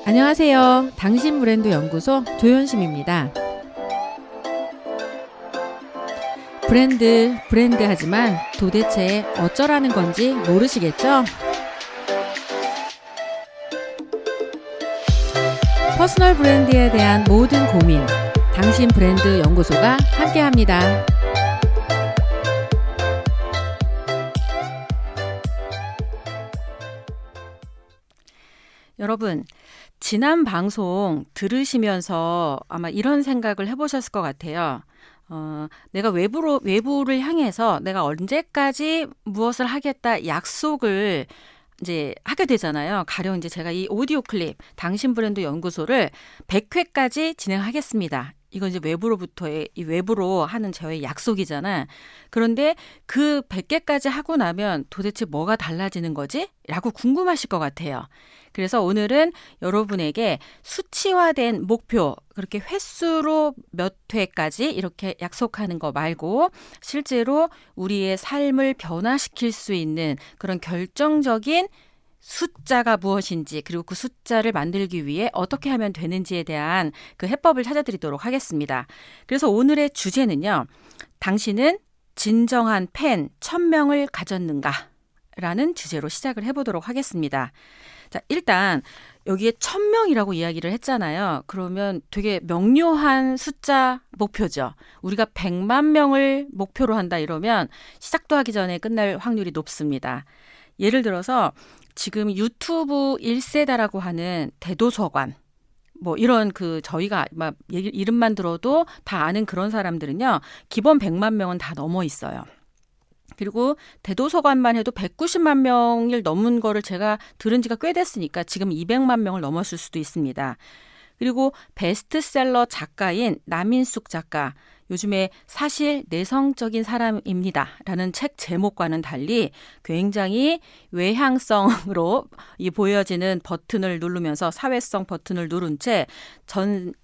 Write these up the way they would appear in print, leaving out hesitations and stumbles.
안녕하세요. 당신 브랜드 연구소 조연심입니다. 브랜드 하지만 도대체 어쩌라는 건지 모르시겠죠? 퍼스널 브랜드에 대한 모든 고민, 당신 브랜드 연구소가 함께합니다. 여러분, 지난 방송 들으시면서 아마 이런 생각을 해보셨을 것 같아요. 내가 외부를 향해서 내가 언제까지 무엇을 하겠다 약속을 이제 하게 되잖아요. 가령 이제 제가 이 오디오 클립, 당신 브랜드 연구소를 100회까지 진행하겠습니다. 이건 이제 외부로 하는 저의 약속이잖아. 그런데 그 100개까지 하고 나면 도대체 뭐가 달라지는 거지? 라고 궁금하실 것 같아요. 그래서 오늘은 여러분에게 수치화된 목표, 그렇게 횟수로 몇 회까지 이렇게 약속하는 거 말고 실제로 우리의 삶을 변화시킬 수 있는 그런 결정적인 숫자가 무엇인지, 그리고 그 숫자를 만들기 위해 어떻게 하면 되는지에 대한 그 해법을 찾아드리도록 하겠습니다. 그래서 오늘의 주제는요. 당신은 진정한 팬 1000명을 가졌는가? 라는 주제로 시작을 해보도록 하겠습니다. 자, 일단 여기에 1000명이라고 이야기를 했잖아요. 그러면 되게 명료한 숫자 목표죠. 우리가 100만 명을 목표로 한다 이러면 시작도 하기 전에 끝날 확률이 높습니다. 예를 들어서 지금 유튜브 1세다라고 하는 대도서관, 뭐 이런 저희가 막 이름만 들어도 다 아는 그런 사람들은요, 기본 100만 명은 다 넘어 있어요. 그리고 대도서관만 해도 190만 명을 넘은 거를 제가 들은 지가 꽤 됐으니까 지금 200만 명을 넘었을 수도 있습니다. 그리고 베스트셀러 작가인 남인숙 작가, 요즘에 사실 내성적인 사람입니다 라는 책 제목과는 달리 굉장히 외향성으로 보여지는 버튼을 누르면서 사회성 버튼을 누른 채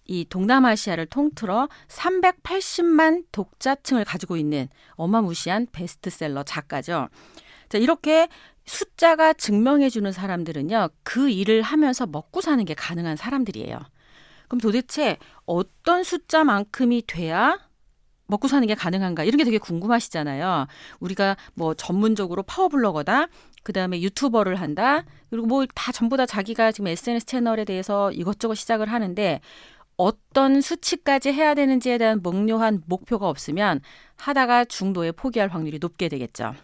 이 동남아시아를 통틀어 380만 독자층을 가지고 있는 어마무시한 베스트셀러 작가죠. 자, 이렇게 숫자가 증명해주는 사람들은요, 그 일을 하면서 먹고 사는 게 가능한 사람들이에요. 그럼 도대체 어떤 숫자만큼이 돼야 먹고 사는 게 가능한가? 이런 게 되게 궁금하시잖아요. 우리가 뭐 전문적으로 파워블로거다, 그 다음에 유튜버를 한다, 그리고 뭐 다 전부 다 자기가 지금 SNS 채널에 대해서 이것저것 시작을 하는데 어떤 수치까지 해야 되는지에 대한 명료한 목표가 없으면 하다가 중도에 포기할 확률이 높게 되겠죠.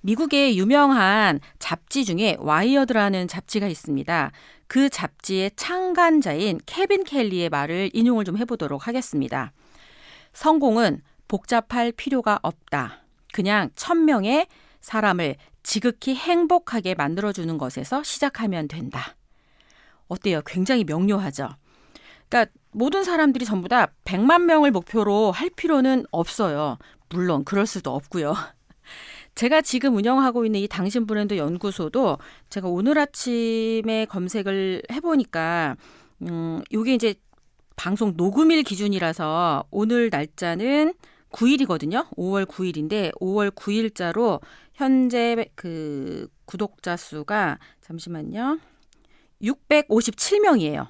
미국의 유명한 잡지 중에 와이어드라는 잡지가 있습니다. 그 잡지의 창간자인 케빈 켈리의 말을 인용을 좀 해보도록 하겠습니다. 성공은 복잡할 필요가 없다. 그냥 1000명의 사람을 지극히 행복하게 만들어주는 것에서 시작하면 된다. 어때요? 굉장히 명료하죠? 그러니까 모든 사람들이 전부 다 100만 명을 목표로 할 필요는 없어요. 물론 그럴 수도 없고요. 제가 지금 운영하고 있는 이 당신 브랜드 연구소도 제가 오늘 아침에 검색을 해보니까 이게 이제 방송 녹음일 기준이라서 오늘 날짜는 9일이거든요. 5월 9일인데 5월 9일자로 현재 그 구독자 수가 잠시만요. 657명이에요.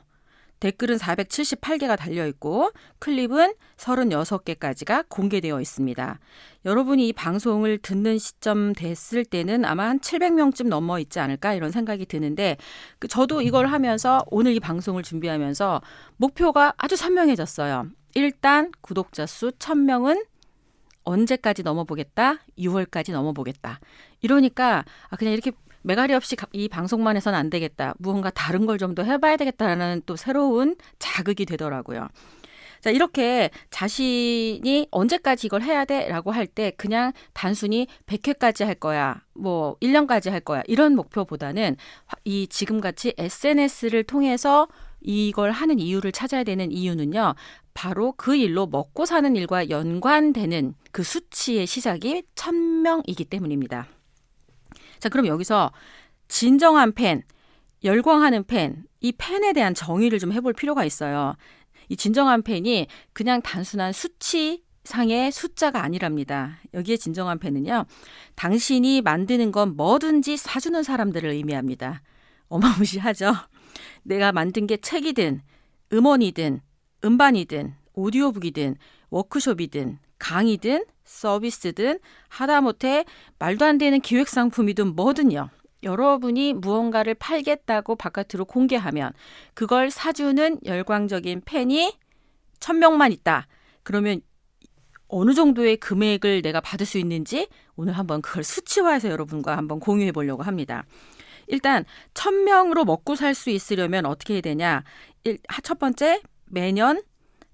댓글은 478개가 달려있고 클립은 36개까지가 공개되어 있습니다. 여러분이 이 방송을 듣는 시점 됐을 때는 아마 한 700명쯤 넘어 있지 않을까 이런 생각이 드는데 저도 이걸 하면서 오늘 이 방송을 준비하면서 목표가 아주 선명해졌어요. 일단 구독자 수 1000명은 언제까지 넘어보겠다? 6월까지 넘어보겠다. 이러니까 그냥 이렇게 매가리 없이 이 방송만 해서는 안 되겠다. 무언가 다른 걸 좀 더 해봐야 되겠다라는 또 새로운 자극이 되더라고요. 자, 이렇게 자신이 언제까지 이걸 해야 돼라고 할 때 그냥 단순히 100회까지 할 거야, 뭐 1년까지 할 거야 이런 목표보다는 이 지금같이 SNS를 통해서 이걸 하는 이유를 찾아야 되는 이유는요. 바로 그 일로 먹고 사는 일과 연관되는 그 수치의 시작이 1000명이기 때문입니다. 자, 그럼 여기서 진정한 팬, 열광하는 팬, 이 팬에 대한 정의를 좀 해볼 필요가 있어요. 이 진정한 팬이 그냥 단순한 수치상의 숫자가 아니랍니다. 여기에 진정한 팬은요, 당신이 만드는 건 뭐든지 사주는 사람들을 의미합니다. 어마무시하죠? 내가 만든 게 책이든 음원이든 음반이든 오디오북이든 워크숍이든 강의든 서비스든 하다못해 말도 안 되는 기획상품이든 뭐든요. 여러분이 무언가를 팔겠다고 바깥으로 공개하면 그걸 사주는 열광적인 팬이 1,000명만 있다. 그러면 어느 정도의 금액을 내가 받을 수 있는지 오늘 한번 그걸 수치화해서 여러분과 한번 공유해 보려고 합니다. 일단 1,000명으로 먹고 살 수 있으려면 어떻게 해야 되냐. 첫 번째, 매년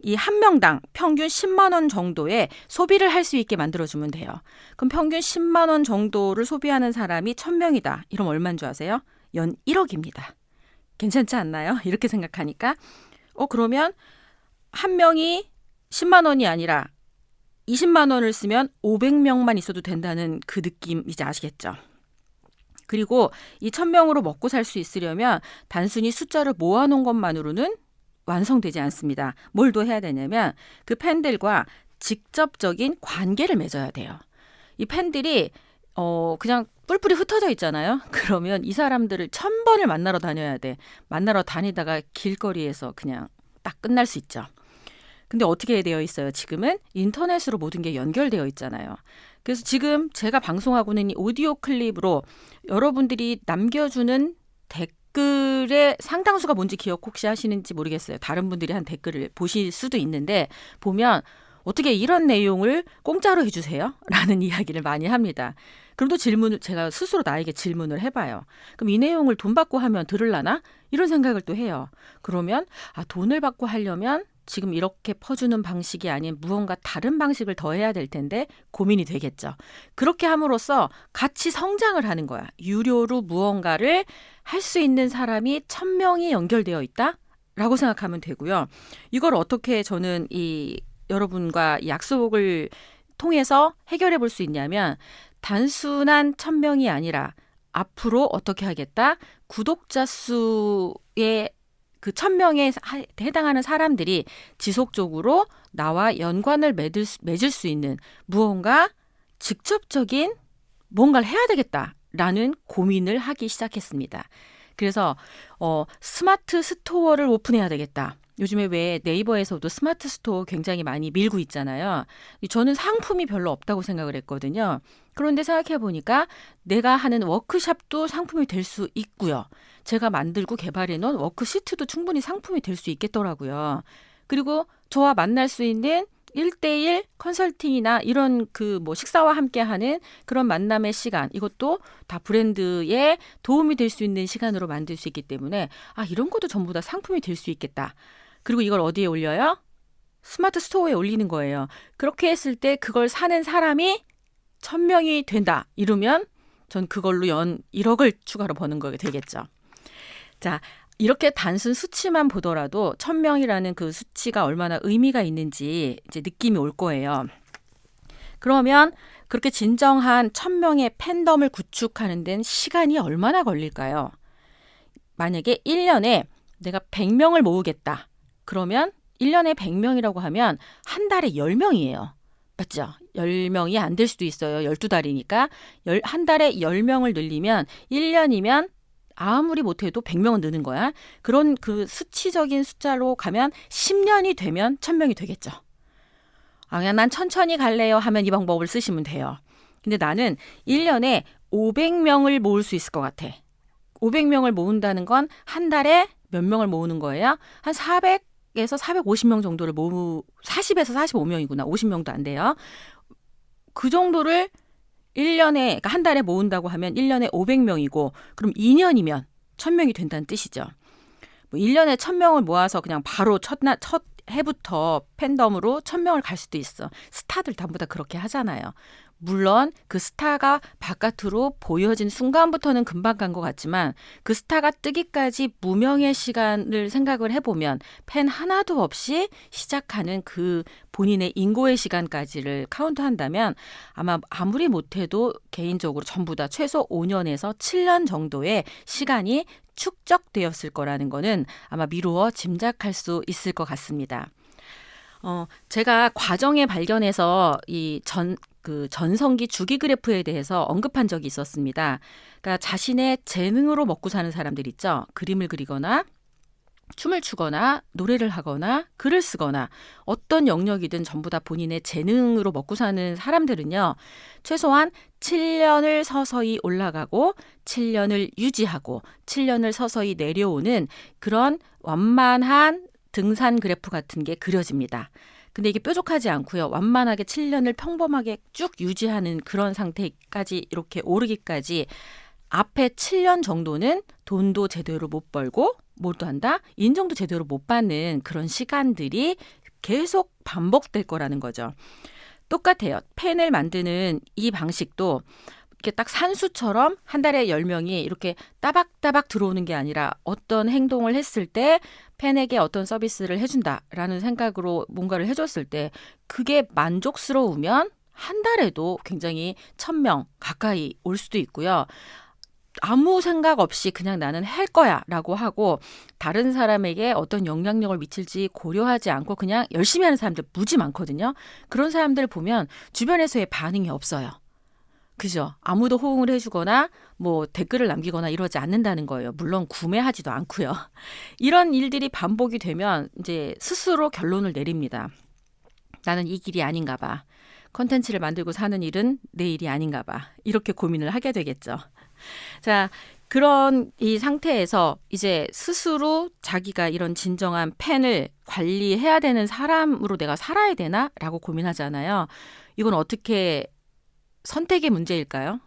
이 한 명당 평균 10만 원 정도의 소비를 할 수 있게 만들어주면 돼요. 그럼 평균 10만 원 정도를 소비하는 사람이 1,000명이다. 이러면 얼마인 줄 아세요? 연 1억입니다. 괜찮지 않나요? 이렇게 생각하니까. 그러면 한 명이 10만 원이 아니라 20만 원을 쓰면 500명만 있어도 된다는 그 느낌 이제 아시겠죠? 그리고 이 1,000명으로 먹고 살 수 있으려면 단순히 숫자를 모아놓은 것만으로는 완성되지 않습니다. 뭘 더 해야 되냐면 그 팬들과 직접적인 관계를 맺어야 돼요. 이 팬들이 그냥 뿔뿔이 흩어져 있잖아요. 그러면 이 사람들을 1,000번을 만나러 다녀야 돼. 만나러 다니다가 길거리에서 그냥 딱 끝날 수 있죠. 근데 어떻게 되어 있어요? 지금은 인터넷으로 모든 게 연결되어 있잖아요. 그래서 지금 제가 방송하고 있는 이 오디오 클립으로 여러분들이 남겨주는 댓글의 상당수가 뭔지 기억 혹시 하시는지 모르겠어요. 다른 분들이 한 댓글을 보실 수도 있는데 보면 어떻게 이런 내용을 공짜로 해주세요? 라는 이야기를 많이 합니다. 그럼 또 제가 스스로 나에게 질문을 해봐요. 그럼 이 내용을 돈 받고 하면 들으려나? 이런 생각을 또 해요. 그러면 돈을 받고 하려면 지금 이렇게 퍼주는 방식이 아닌 무언가 다른 방식을 더 해야 될 텐데 고민이 되겠죠. 그렇게 함으로써 같이 성장을 하는 거야. 유료로 무언가를 할 수 있는 사람이 1,000명이 연결되어 있다라고 생각하면 되고요. 이걸 어떻게 저는 여러분과 약속을 통해서 해결해 볼 수 있냐면 단순한 1,000명이 아니라 앞으로 어떻게 하겠다? 구독자 수의 그 1,000명에 해당하는 사람들이 지속적으로 나와 연관을 맺을 수 있는 무언가 직접적인 뭔가를 해야 되겠다라는 고민을 하기 시작했습니다. 그래서 스마트 스토어를 오픈해야 되겠다. 요즘에 왜 네이버에서도 스마트 스토어 굉장히 많이 밀고 있잖아요. 저는 상품이 별로 없다고 생각을 했거든요. 그런데 생각해 보니까 내가 하는 워크숍도 상품이 될 수 있고요. 제가 만들고 개발해 놓은 워크시트도 충분히 상품이 될 수 있겠더라고요. 그리고 저와 만날 수 있는 1대1 컨설팅이나 이런 식사와 함께 하는 그런 만남의 시간, 이것도 다 브랜드에 도움이 될 수 있는 시간으로 만들 수 있기 때문에 이런 것도 전부 다 상품이 될 수 있겠다. 그리고 이걸 어디에 올려요? 스마트 스토어에 올리는 거예요. 그렇게 했을 때 그걸 사는 사람이 1,000명이 된다. 이러면 전 그걸로 연 1억을 추가로 버는 거게 되겠죠. 자, 이렇게 단순 수치만 보더라도 1,000명이라는 그 수치가 얼마나 의미가 있는지 이제 느낌이 올 거예요. 그러면 그렇게 진정한 1,000명의 팬덤을 구축하는 데는 시간이 얼마나 걸릴까요? 만약에 1년에 내가 100명을 모으겠다. 그러면 1년에 100명이라고 하면 한 달에 10명이에요. 맞죠? 10명이 안 될 수도 있어요. 12달이니까. 한 달에 10명을 늘리면 1년이면 아무리 못해도 100명은 느는 거야. 그런 그 수치적인 숫자로 가면 10년이 되면 1,000명이 되겠죠. 그냥 난 천천히 갈래요 하면 이 방법을 쓰시면 돼요. 근데 나는 1년에 500명을 모을 수 있을 것 같아. 500명을 모은다는 건 한 달에 몇 명을 모으는 거예요? 한 400에서 450명 정도를 40에서 45명이구나. 50명도 안 돼요. 그 정도를 1년에, 그러니까 한 달에 모은다고 하면 1년에 500명이고, 그럼 2년이면 1,000명이 된다는 뜻이죠. 1년에 1,000명을 모아서 그냥 바로 첫 해부터 팬덤으로 1,000명을 갈 수도 있어. 스타들 전부 다 그렇게 하잖아요. 물론 그 스타가 바깥으로 보여진 순간부터는 금방 간 것 같지만 그 스타가 뜨기까지 무명의 시간을 생각을 해보면 팬 하나도 없이 시작하는 그 본인의 인고의 시간까지를 카운트한다면 아마 아무리 못해도 개인적으로 전부 다 최소 5년에서 7년 정도의 시간이 축적되었을 거라는 거는 아마 미루어 짐작할 수 있을 것 같습니다. 제가 과정에 발견해서 그 전성기 주기 그래프에 대해서 언급한 적이 있었습니다. 그러니까 자신의 재능으로 먹고 사는 사람들 있죠. 그림을 그리거나 춤을 추거나 노래를 하거나 글을 쓰거나 어떤 영역이든 전부 다 본인의 재능으로 먹고 사는 사람들은요. 최소한 7년을 서서히 올라가고 7년을 유지하고 7년을 서서히 내려오는 그런 완만한 등산 그래프 같은 게 그려집니다. 근데 이게 뾰족하지 않고요. 완만하게 7년을 평범하게 쭉 유지하는 그런 상태까지 이렇게 오르기까지 앞에 7년 정도는 돈도 제대로 못 벌고 뭘또 한다? 인정도 제대로 못 받는 그런 시간들이 계속 반복될 거라는 거죠. 똑같아요. 펜을 만드는 이 방식도 이렇게 딱 산수처럼 한 달에 10명이 이렇게 따박따박 들어오는 게 아니라 어떤 행동을 했을 때 펜에게 어떤 서비스를 해준다라는 생각으로 뭔가를 해줬을 때 그게 만족스러우면 한 달에도 굉장히 1,000명 가까이 올 수도 있고요. 아무 생각 없이 그냥 나는 할 거야 라고 하고 다른 사람에게 어떤 영향력을 미칠지 고려하지 않고 그냥 열심히 하는 사람들 무지 많거든요. 그런 사람들 보면 주변에서의 반응이 없어요. 그죠? 아무도 호응을 해주거나 뭐 댓글을 남기거나 이러지 않는다는 거예요. 물론 구매하지도 않고요. 이런 일들이 반복이 되면 이제 스스로 결론을 내립니다. 나는 이 길이 아닌가 봐. 콘텐츠를 만들고 사는 일은 내 일이 아닌가 봐. 이렇게 고민을 하게 되겠죠. 자, 그런 이 상태에서 이제 스스로 자기가 이런 진정한 펜을 관리해야 되는 사람으로 내가 살아야 되나? 라고 고민하잖아요. 이건 어떻게 선택의 문제일까요?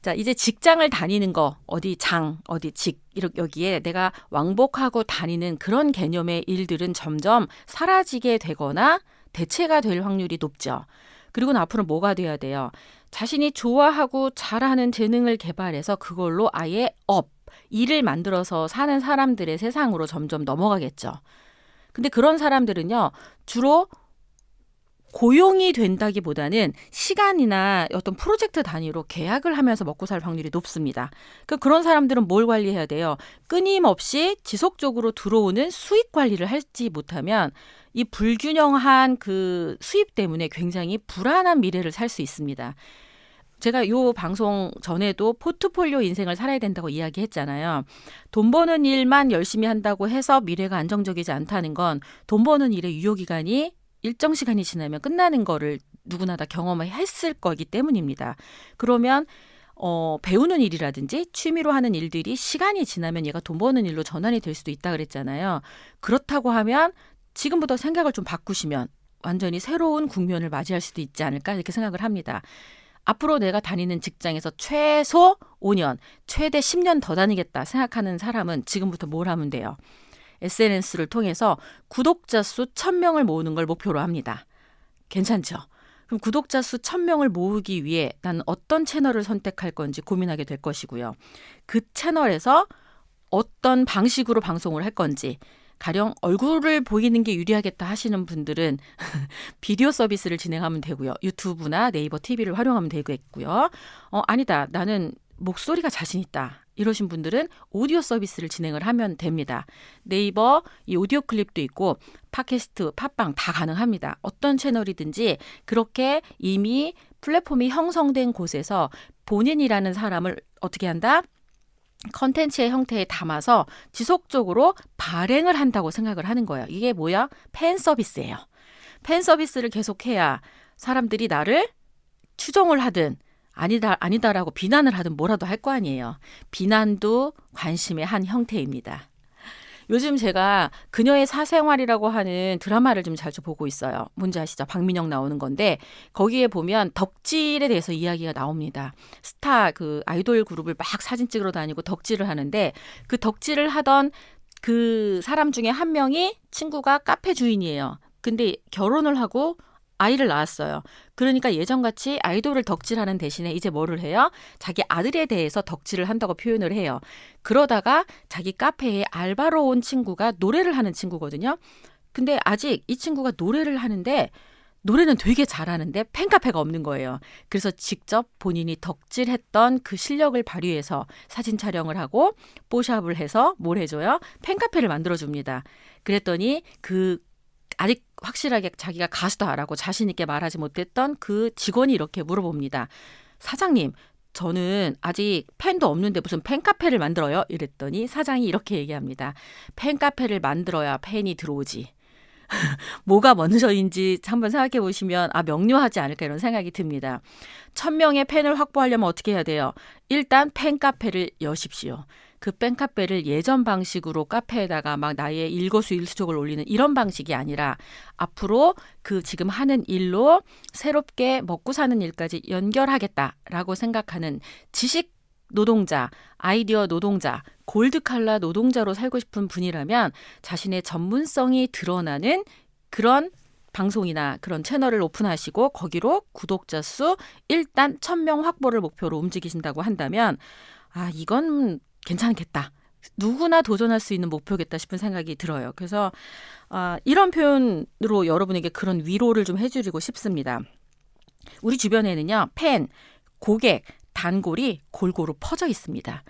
자, 이제 직장을 다니는 거, 어디 장, 어디 직, 여기에 내가 왕복하고 다니는 그런 개념의 일들은 점점 사라지게 되거나 대체가 될 확률이 높죠. 그리고 앞으로 뭐가 돼야 돼요? 자신이 좋아하고 잘하는 재능을 개발해서 그걸로 아예 일을 만들어서 사는 사람들의 세상으로 점점 넘어가겠죠. 근데 그런 사람들은요, 주로 고용이 된다기보다는 시간이나 어떤 프로젝트 단위로 계약을 하면서 먹고 살 확률이 높습니다. 그런 사람들은 뭘 관리해야 돼요? 끊임없이 지속적으로 들어오는 수익 관리를 하지 못하면 이 불균형한 그 수입 때문에 굉장히 불안한 미래를 살 수 있습니다. 제가 이 방송 전에도 포트폴리오 인생을 살아야 된다고 이야기했잖아요. 돈 버는 일만 열심히 한다고 해서 미래가 안정적이지 않다는 건 돈 버는 일의 유효기간이 일정 시간이 지나면 끝나는 거를 누구나 다 경험했을 거기 때문입니다. 그러면 배우는 일이라든지 취미로 하는 일들이 시간이 지나면 얘가 돈 버는 일로 전환이 될 수도 있다 그랬잖아요. 그렇다고 하면 지금부터 생각을 좀 바꾸시면 완전히 새로운 국면을 맞이할 수도 있지 않을까 이렇게 생각을 합니다. 앞으로 내가 다니는 직장에서 최소 5년, 최대 10년 더 다니겠다 생각하는 사람은 지금부터 뭘 하면 돼요? SNS를 통해서 구독자 수 1,000명을 모으는 걸 목표로 합니다. 괜찮죠? 그럼 구독자 수 1,000명을 모으기 위해 나는 어떤 채널을 선택할 건지 고민하게 될 것이고요. 그 채널에서 어떤 방식으로 방송을 할 건지 가령 얼굴을 보이는 게 유리하겠다 하시는 분들은 비디오 서비스를 진행하면 되고요. 유튜브나 네이버 TV를 활용하면 되겠고요. 아니다. 나는 목소리가 자신 있다. 이러신 분들은 오디오 서비스를 진행을 하면 됩니다. 네이버 이 오디오 클립도 있고 팟캐스트, 팟빵 다 가능합니다. 어떤 채널이든지 그렇게 이미 플랫폼이 형성된 곳에서 본인이라는 사람을 어떻게 한다? 컨텐츠의 형태에 담아서 지속적으로 발행을 한다고 생각을 하는 거예요. 이게 뭐야? 팬 서비스예요. 팬 서비스를 계속해야 사람들이 나를 추종을 하든 아니다라고 비난을 하든 뭐라도 할 거 아니에요. 비난도 관심의 한 형태입니다. 요즘 제가 그녀의 사생활이라고 하는 드라마를 좀 자주 보고 있어요. 뭔지 아시죠? 박민영 나오는 건데 거기에 보면 덕질에 대해서 이야기가 나옵니다. 스타 그 아이돌 그룹을 막 사진 찍으러 다니고 덕질을 하는데 그 덕질을 하던 그 사람 중에 한 명이 친구가 카페 주인이에요. 근데 결혼을 하고 아이를 낳았어요. 그러니까 예전같이 아이돌을 덕질하는 대신에 이제 뭐를 해요? 자기 아들에 대해서 덕질을 한다고 표현을 해요. 그러다가 자기 카페에 알바로 온 친구가 노래를 하는 친구거든요. 근데 아직 이 친구가 노래를 하는데 노래는 되게 잘하는데 팬카페가 없는 거예요. 그래서 직접 본인이 덕질했던 그 실력을 발휘해서 사진 촬영을 하고 뽀샵을 해서 뭘 해줘요? 팬카페를 만들어줍니다. 그랬더니 그 아직 확실하게 자기가 가수다라고 자신 있게 말하지 못했던 그 직원이 이렇게 물어봅니다. 사장님, 저는 아직 팬도 없는데 무슨 팬카페를 만들어요? 이랬더니 사장이 이렇게 얘기합니다. 팬카페를 만들어야 팬이 들어오지. 뭐가 먼저인지 한번 생각해 보시면 명료하지 않을까 이런 생각이 듭니다. 1,000명의 팬을 확보하려면 어떻게 해야 돼요? 일단 팬카페를 여십시오. 그 팬카페를 예전 방식으로 카페에다가 막 나의 일거수일투족을 올리는 이런 방식이 아니라 앞으로 그 지금 하는 일로 새롭게 먹고 사는 일까지 연결하겠다라고 생각하는 지식 노동자, 아이디어 노동자, 골드칼라 노동자로 살고 싶은 분이라면 자신의 전문성이 드러나는 그런 방송이나 그런 채널을 오픈하시고 거기로 구독자 수 일단 1,000명 확보를 목표로 움직이신다고 한다면 이건 괜찮겠다. 누구나 도전할 수 있는 목표겠다 싶은 생각이 들어요. 그래서 이런 표현으로 여러분에게 그런 위로를 좀 해드리고 싶습니다. 우리 주변에는요. 팬, 고객, 단골이 골고루 퍼져 있습니다.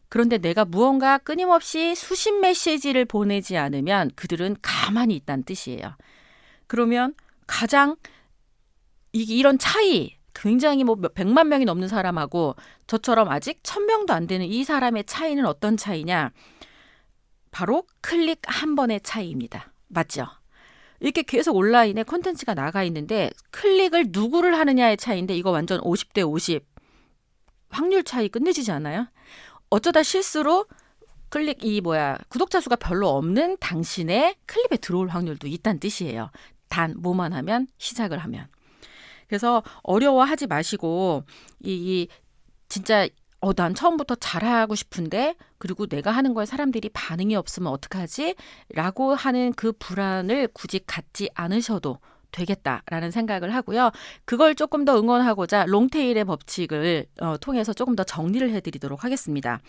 그런데 내가 무언가 끊임없이 수십 메시지를 보내지 않으면 그들은 가만히 있다는 뜻이에요. 그러면 가장 이런 차이, 굉장히 100만 명이 넘는 사람하고 저처럼 아직 1,000명도 안 되는 이 사람의 차이는 어떤 차이냐? 바로 클릭 한 번의 차이입니다. 맞죠? 이렇게 계속 온라인에 콘텐츠가 나가 있는데 클릭을 누구를 하느냐의 차이인데 이거 완전 50대 50 확률 차이 끝내주지 않아요? 어쩌다 실수로 구독자 수가 별로 없는 당신의 클립에 들어올 확률도 있다는 뜻이에요. 단 뭐만 하면 시작을 하면. 그래서 어려워하지 마시고 진짜 난 처음부터 잘하고 싶은데 그리고 내가 하는 거에 사람들이 반응이 없으면 어떡하지? 라고 하는 그 불안을 굳이 갖지 않으셔도 되겠다라는 생각을 하고요. 그걸 조금 더 응원하고자 롱테일의 법칙을 통해서 조금 더 정리를 해드리도록 하겠습니다.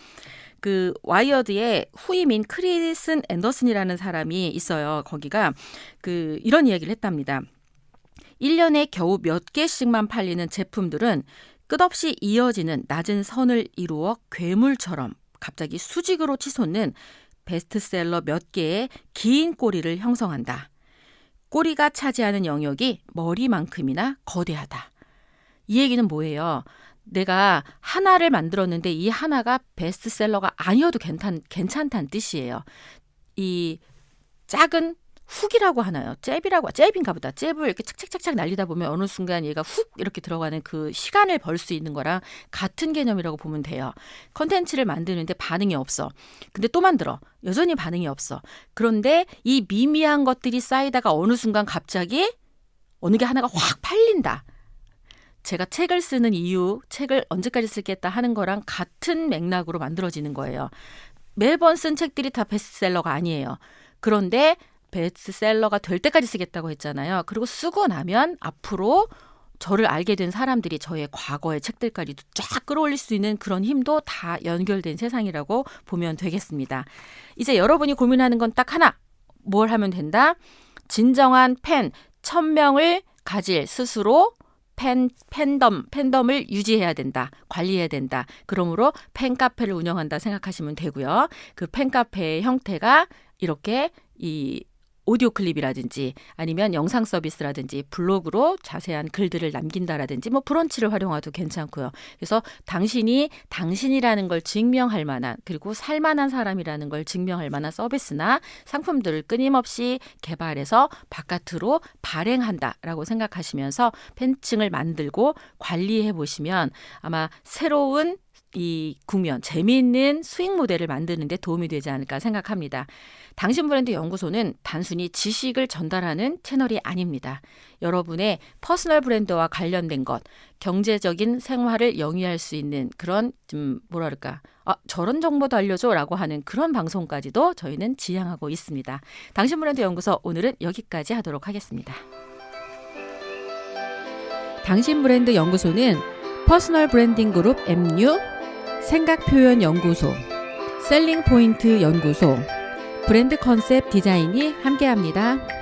그 와이어드의 후임인 크리슨 앤더슨이라는 사람이 있어요. 거기가 이런 이야기를 했답니다. 1년에 겨우 몇 개씩만 팔리는 제품들은 끝없이 이어지는 낮은 선을 이루어 괴물처럼 갑자기 수직으로 치솟는 베스트셀러 몇 개의 긴 꼬리를 형성한다. 꼬리가 차지하는 영역이 머리만큼이나 거대하다. 이 얘기는 뭐예요? 내가 하나를 만들었는데 이 하나가 베스트셀러가 아니어도 괜찮다는 뜻이에요. 이 작은 훅이라고 하나요? 잽인가 보다. 잽을 이렇게 착착착착 날리다 보면 어느 순간 얘가 훅 이렇게 들어가는 그 시간을 벌 수 있는 거랑 같은 개념이라고 보면 돼요. 컨텐츠를 만드는데 반응이 없어. 근데 또 만들어. 여전히 반응이 없어. 그런데 이 미미한 것들이 쌓이다가 어느 순간 갑자기 어느 게 하나가 확 팔린다. 제가 책을 쓰는 이유, 책을 언제까지 쓰겠다 하는 거랑 같은 맥락으로 만들어지는 거예요. 매번 쓴 책들이 다 베스트셀러가 아니에요. 그런데 베스트셀러가 될 때까지 쓰겠다고 했잖아요. 그리고 쓰고 나면 앞으로 저를 알게 된 사람들이 저의 과거의 책들까지도 쫙 끌어올릴 수 있는 그런 힘도 다 연결된 세상이라고 보면 되겠습니다. 이제 여러분이 고민하는 건 딱 하나. 뭘 하면 된다? 진정한 팬 1,000명을 가질 스스로 팬덤을 유지해야 된다. 관리해야 된다. 그러므로 팬카페를 운영한다 생각하시면 되고요. 그 팬카페의 형태가 이렇게 오디오 클립이라든지 아니면 영상 서비스라든지 블로그로 자세한 글들을 남긴다라든지 브런치를 활용해도 괜찮고요. 그래서 당신이라는 걸 증명할 만한 그리고 살만한 사람이라는 걸 증명할 만한 서비스나 상품들을 끊임없이 개발해서 바깥으로 발행한다라고 생각하시면서 팬층을 만들고 관리해 보시면 아마 새로운 이 국면, 재미있는 수익 모델을 만드는 데 도움이 되지 않을까 생각합니다. 당신 브랜드 연구소는 단순히 지식을 전달하는 채널이 아닙니다. 여러분의 퍼스널 브랜드와 관련된 것, 경제적인 생활을 영위할 수 있는 그런 저런 정보도 알려줘 라고 하는 그런 방송까지도 저희는 지향하고 있습니다. 당신 브랜드 연구소 오늘은 여기까지 하도록 하겠습니다. 당신 브랜드 연구소는 퍼스널 브랜딩 그룹 MU, 생각표현연구소, 셀링포인트 연구소, 브랜드 컨셉 디자인이 함께합니다.